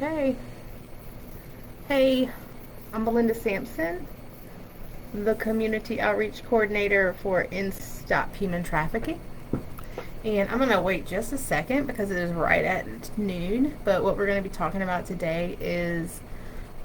Okay. Hey, I'm Belinda Sampson, the Community Outreach Coordinator for Stop Human Trafficking. And I'm going to wait just a second because it is right at noon. But what we're going to be talking about today is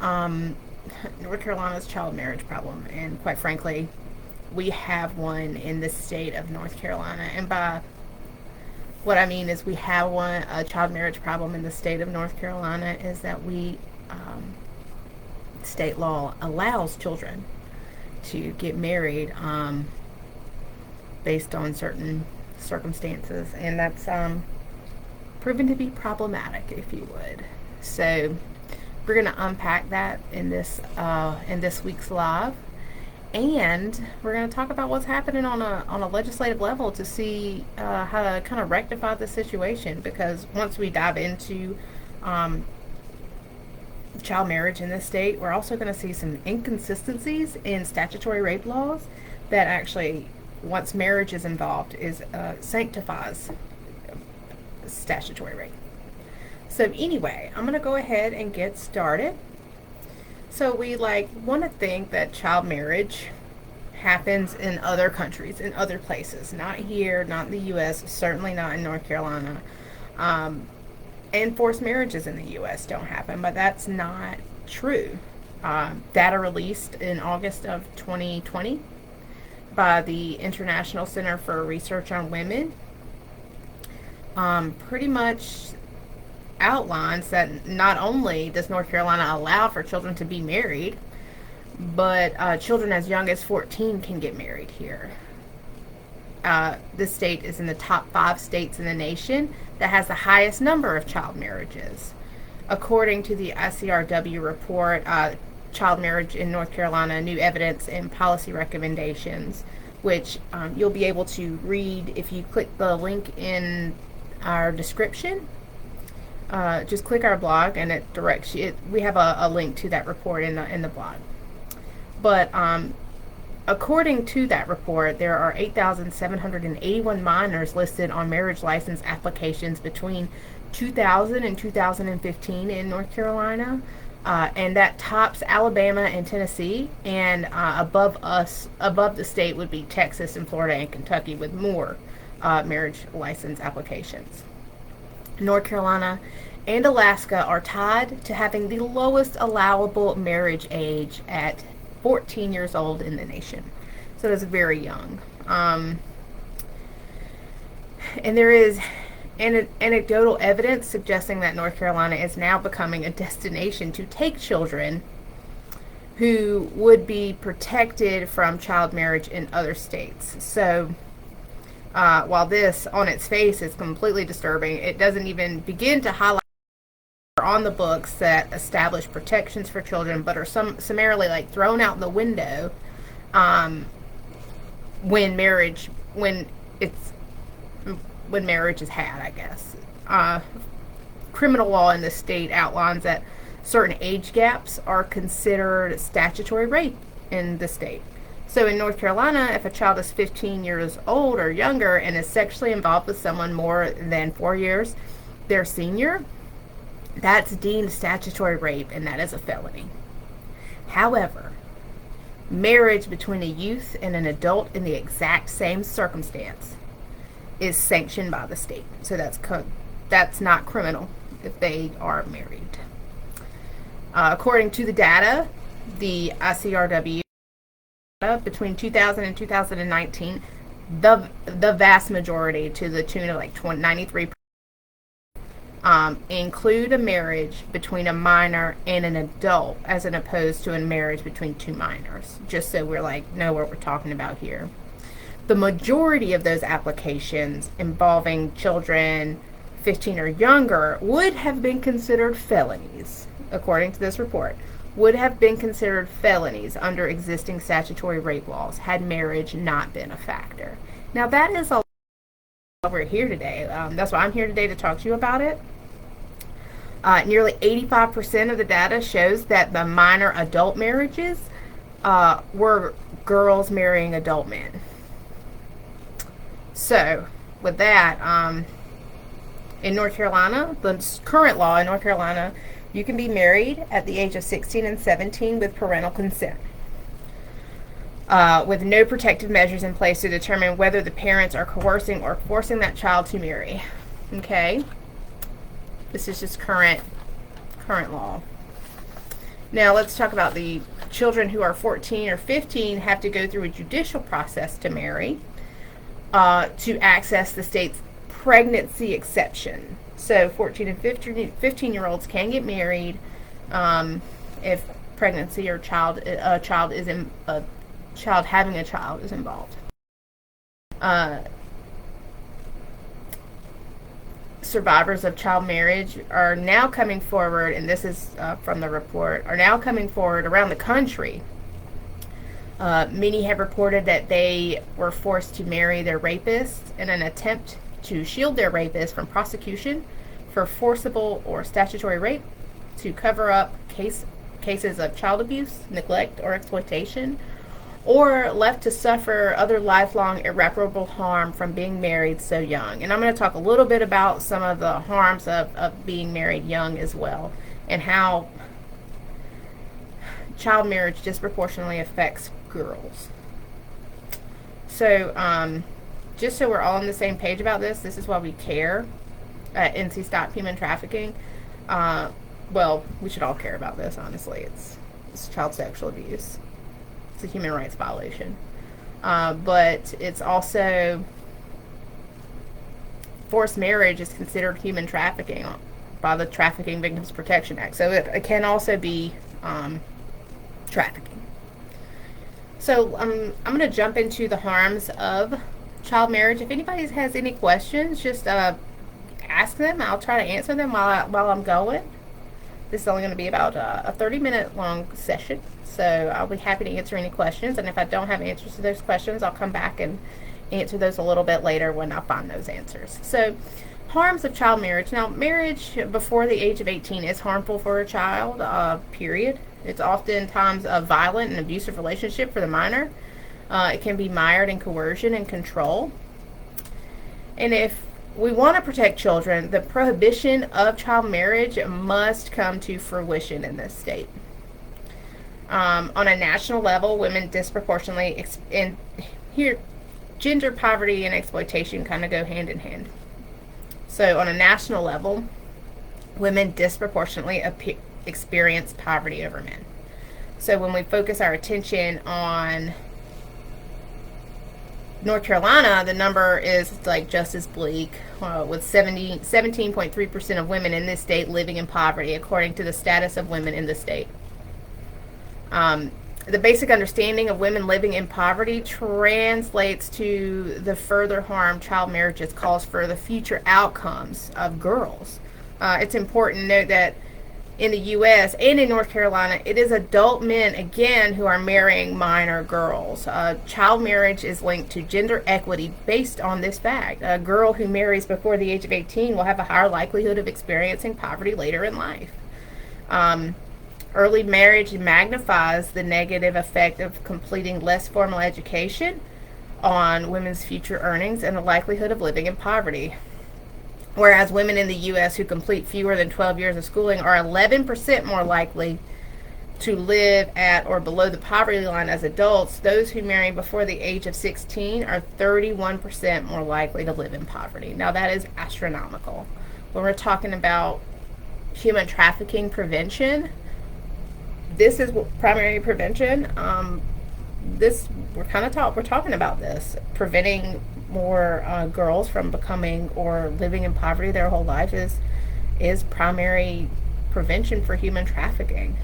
um, North Carolina's child marriage problem. And quite frankly, we have one in the state of North Carolina. And by what I mean is we have a child marriage problem in the state of North Carolina is that state law allows children to get married based on certain circumstances, and that's proven to be problematic, if you would. So we're going to unpack that in this week's live, and we're going to talk about what's happening on a legislative level to see how to kind of rectify the situation. Because once we dive into child marriage in this state, we're also going to see some inconsistencies in statutory rape laws that actually, once marriage is involved, is sanctifies statutory rape. So anyway, I'm going to go ahead and get started. So we want to think that child marriage happens in other countries, in other places, not here, not in the U.S., certainly not in North Carolina. And forced marriages in the U.S. don't happen, but that's not true. Data released in August of 2020 by the International Center for Research on Women pretty much outlines that not only does North Carolina allow for children to be married, but children as young as 14 can get married here. This state is in the top 5 states in the nation that has the highest number of child marriages. According to the ICRW report, Child Marriage in North Carolina, New Evidence and Policy Recommendations, which you'll be able to read if you click the link in our description. Just click our blog and it directs you. We have a link to that report in the blog. But according to that report, there are 8,781 minors listed on marriage license applications between 2000 and 2015 in North Carolina, and that tops Alabama and Tennessee, and above the state would be Texas and Florida and Kentucky with more marriage license applications. North Carolina and Alaska are tied to having the lowest allowable marriage age at 14 years old in the nation. So that's very young. And there is anecdotal evidence suggesting that North Carolina is now becoming a destination to take children who would be protected from child marriage in other states. So while this on its face is completely disturbing, it doesn't even begin to highlight on the books that establish protections for children, but are summarily thrown out the window when marriage is had, I guess. Criminal law in the state outlines that certain age gaps are considered statutory rape in the state. So in North Carolina, if a child is 15 years old or younger and is sexually involved with someone more than 4 years their senior, that's deemed statutory rape, and that is a felony. However, marriage between a youth and an adult in the exact same circumstance is sanctioned by the state. So that's not criminal if they are married. According to the data, the ICRW, between 2000 and 2019, the vast majority, to the tune of 93%, include a marriage between a minor and an adult, as opposed to a marriage between two minors, just so we're know what we're talking about here. The majority of those applications involving children 15 or younger would have been considered felonies, according to this report, would have been considered felonies under existing statutory rape laws had marriage not been a factor. Now that is a lot we're here today. That's why I'm here today to talk to you about it. Nearly 85% of the data shows that the minor adult marriages were girls marrying adult men. So, with that, in North Carolina, the current law in North Carolina You can be married at the age of 16 and 17 with parental consent, with no protective measures in place to determine whether the parents are coercing or forcing that child to marry. Okay? This is just current law. Now let's talk about the children who are 14 or 15 have to go through a judicial process to marry, to access the state's pregnancy exception. So 14 and 15-year-olds can get married if pregnancy or child having a child is involved. Survivors of child marriage are now coming forward, and this is from the report, are now coming forward around the country. Many have reported that they were forced to marry their rapists in an attempt to shield their rapist from prosecution for forcible or statutory rape, to cover up cases of child abuse, neglect, or exploitation, or left to suffer other lifelong irreparable harm from being married so young. And I'm going to talk a little bit about some of the harms of being married young as well, and how child marriage disproportionately affects girls. So just so we're all on the same page about this is why we care at NC Stop Human Trafficking. Well, we should all care about this, honestly. It's child sexual abuse. It's a human rights violation. But it's also, forced marriage is considered human trafficking by the Trafficking Victims Protection Act. So it can also be trafficking. So I'm going to jump into the harms of child marriage. If anybody has any questions, just ask them. I'll try to answer them while I'm going. This is only going to be about a 30-minute long session, so I'll be happy to answer any questions. And if I don't have answers to those questions, I'll come back and answer those a little bit later when I find those answers. So, harms of child marriage. Now, marriage before the age of 18 is harmful for a child, period. It's oftentimes a violent and abusive relationship for the minor. It can be mired in coercion and control. And if we want to protect children, the prohibition of child marriage must come to fruition in this state. On a national level, women disproportionately, and here, gender poverty and exploitation kind of go hand in hand. So on a national level, women disproportionately experience poverty over men. So when we focus our attention on North Carolina, the number is like just as bleak, with 17.3% of women in this state living in poverty, according to the status of women in the state. The basic understanding of women living in poverty translates to the further harm child marriages cause for the future outcomes of girls. It's important to note that in the U.S. and in North Carolina, it is adult men, again, who are marrying minor girls. Child marriage is linked to gender equity based on this fact. A girl who marries before the age of 18 will have a higher likelihood of experiencing poverty later in life. Early marriage magnifies the negative effect of completing less formal education on women's future earnings and the likelihood of living in poverty. Whereas women in the U.S. who complete fewer than 12 years of schooling are 11% more likely to live at or below the poverty line as adults, those who marry before the age of 16 are 31% more likely to live in poverty. Now that is astronomical. When we're talking about human trafficking prevention, this is primary prevention. We're talking about this, preventing more girls from becoming or living in poverty their whole life is primary prevention for human trafficking.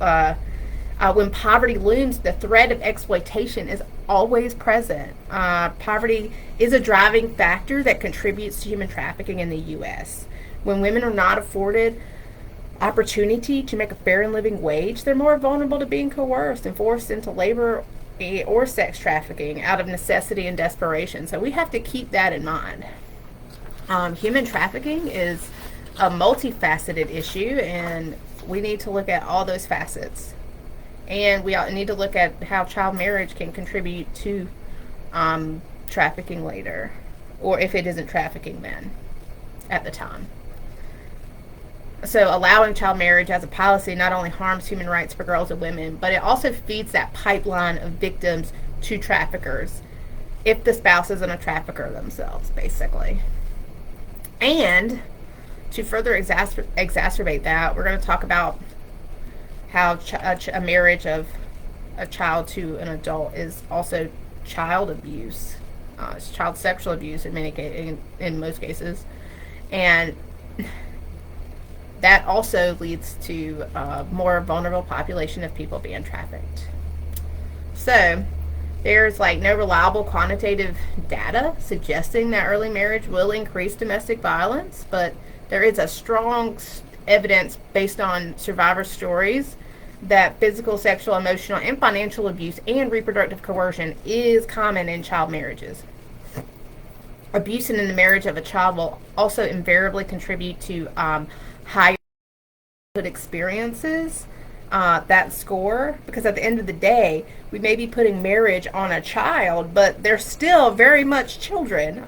When poverty looms, the threat of exploitation is always present. Poverty is a driving factor that contributes to human trafficking in the U.S. When women are not afforded opportunity to make a fair and living wage, they're more vulnerable to being coerced and forced into labor or sex trafficking out of necessity and desperation. So we have to keep that in mind. Human trafficking is a multifaceted issue, and we need to look at all those facets. And we need to look at how child marriage can contribute to trafficking later, or if it isn't trafficking then at the time. So allowing child marriage as a policy not only harms human rights for girls and women, but it also feeds that pipeline of victims to traffickers if the spouse isn't a trafficker themselves, basically. And to further exacerbate that, we're going to talk about how a marriage of a child to an adult is also child abuse. It's child sexual abuse in most cases, and that also leads to a more vulnerable population of people being trafficked. So there's like no reliable quantitative data suggesting that early marriage will increase domestic violence, but there is a strong evidence based on survivor stories that physical, sexual, emotional, and financial abuse and reproductive coercion is common in child marriages. Abuse in the marriage of a child will also invariably contribute to higher experiences, that score, because at the end of the day, we may be putting marriage on a child, but they're still very much children.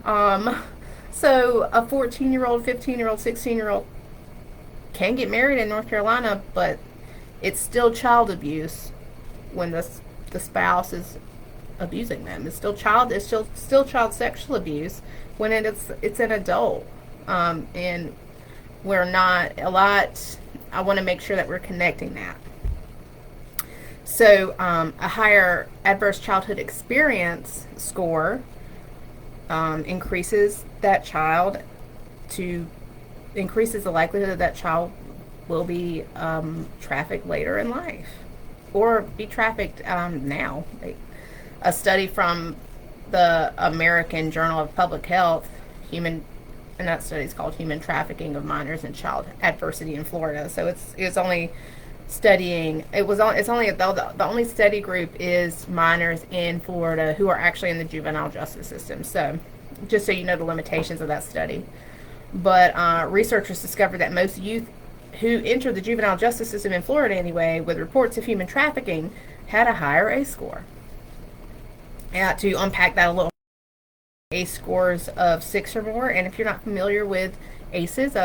So a 14-year-old, 15-year-old, 16-year-old can get married in North Carolina, but it's still child abuse when the spouse is abusing them. It's still child sexual abuse when it's an adult. And we're not a lot. I want to make sure that we're connecting that. So a higher adverse childhood experience score increases the likelihood that child will be trafficked later in life or be trafficked now. A study from the American Journal of Public Health, and that study is called Human Trafficking of Minors and Child Adversity in Florida. So it's only studying. The only study group is minors in Florida who are actually in the juvenile justice system. So just so you know the limitations of that study. But researchers discovered that most youth who entered the juvenile justice system in Florida anyway, with reports of human trafficking, had a higher ACE score. To unpack that a little, ACE scores of 6 or more, and if you're not familiar with ACEs,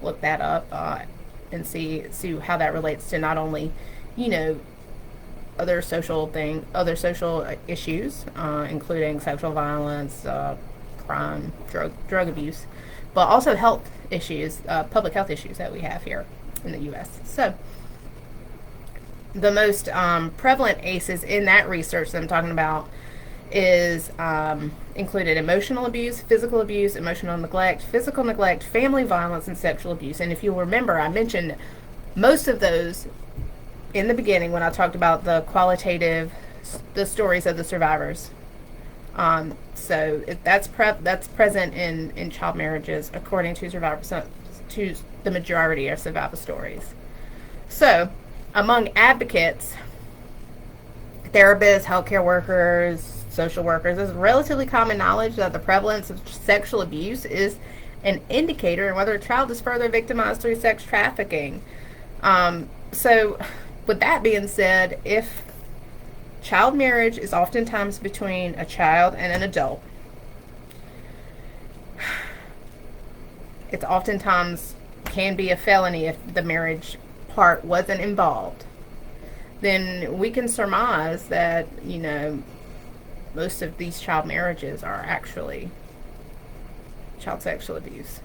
look that up and see how that relates to not only, other social issues, including sexual violence, crime, drug abuse, but also health issues, public health issues that we have here in the U.S. So the most prevalent ACEs in that research that I'm talking about is included emotional abuse, physical abuse, emotional neglect, physical neglect, family violence, and sexual abuse. And if you'll remember, I mentioned most of those in the beginning when I talked about the stories of the survivors. So that's present in child marriages, according to to the majority of survivor stories. So, among advocates, therapists, healthcare workers, social workers, there's relatively common knowledge that the prevalence of sexual abuse is an indicator in whether a child is further victimized through sex trafficking. So, with that being said, if child marriage is oftentimes between a child and an adult, it oftentimes can be a felony if the marriage part wasn't involved. Then we can surmise that, most of these child marriages are actually child sexual abuse.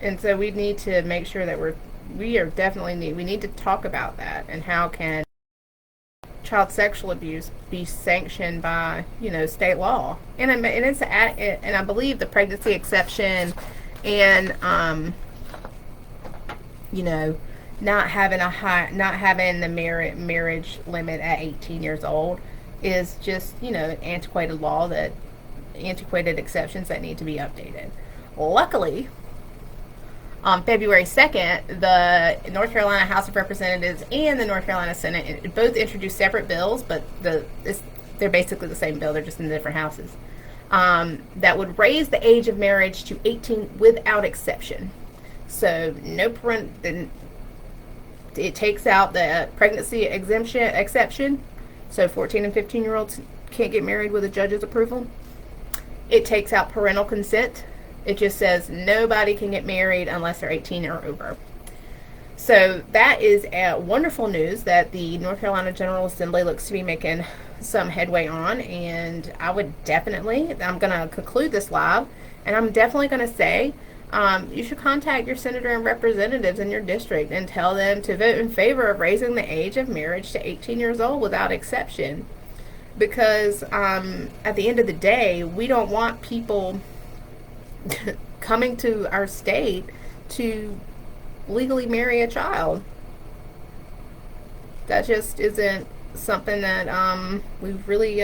And so we need to make sure that we need to talk about that, and how can child sexual abuse be sanctioned by state law, and I believe the pregnancy exception and not having the marriage limit at 18 years old is just an antiquated law, antiquated exceptions that need to be updated. Luckily, on February 2nd, the North Carolina House of Representatives and the North Carolina Senate both introduced separate bills, but they're basically the same bill, they're just in different houses, that would raise the age of marriage to 18 without exception. So it takes out the pregnancy exception, so 14 and 15-year-olds can't get married with a judge's approval. It takes out parental consent It just says nobody can get married unless they're 18 or over. So that is wonderful news that the North Carolina General Assembly looks to be making some headway on. And I would definitely, I'm going to conclude this live, and I'm definitely going to say you should contact your senator and representatives in your district and tell them to vote in favor of raising the age of marriage to 18 years old without exception. Because at the end of the day, we don't want people coming to our state to legally marry a child. That just isn't something that we really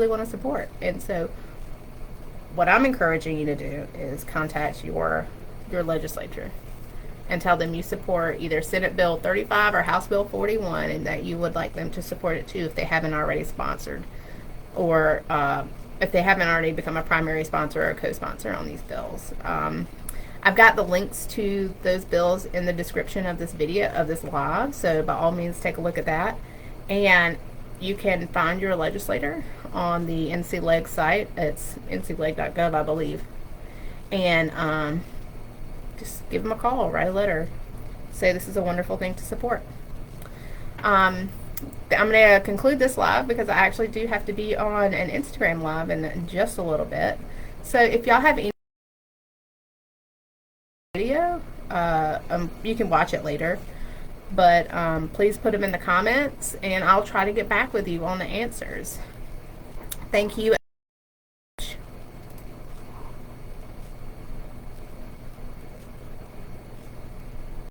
want to support. And so, what I'm encouraging you to do is contact your legislature and tell them you support either Senate Bill 35 or House Bill 41, and that you would like them to support it too if they haven't already sponsored, or if they haven't already become a primary sponsor or a co-sponsor on these bills. I've got the links to those bills in the description of this video, of this live, so by all means take a look at that. And you can find your legislator on the NCLEG site. It's ncleg.gov, I believe. And just give them a call, write a letter, say this is a wonderful thing to support. I'm going to conclude this live because I actually do have to be on an Instagram live in just a little bit. So if y'all have any video, you can watch it later, but please put them in the comments and I'll try to get back with you on the answers. Thank you.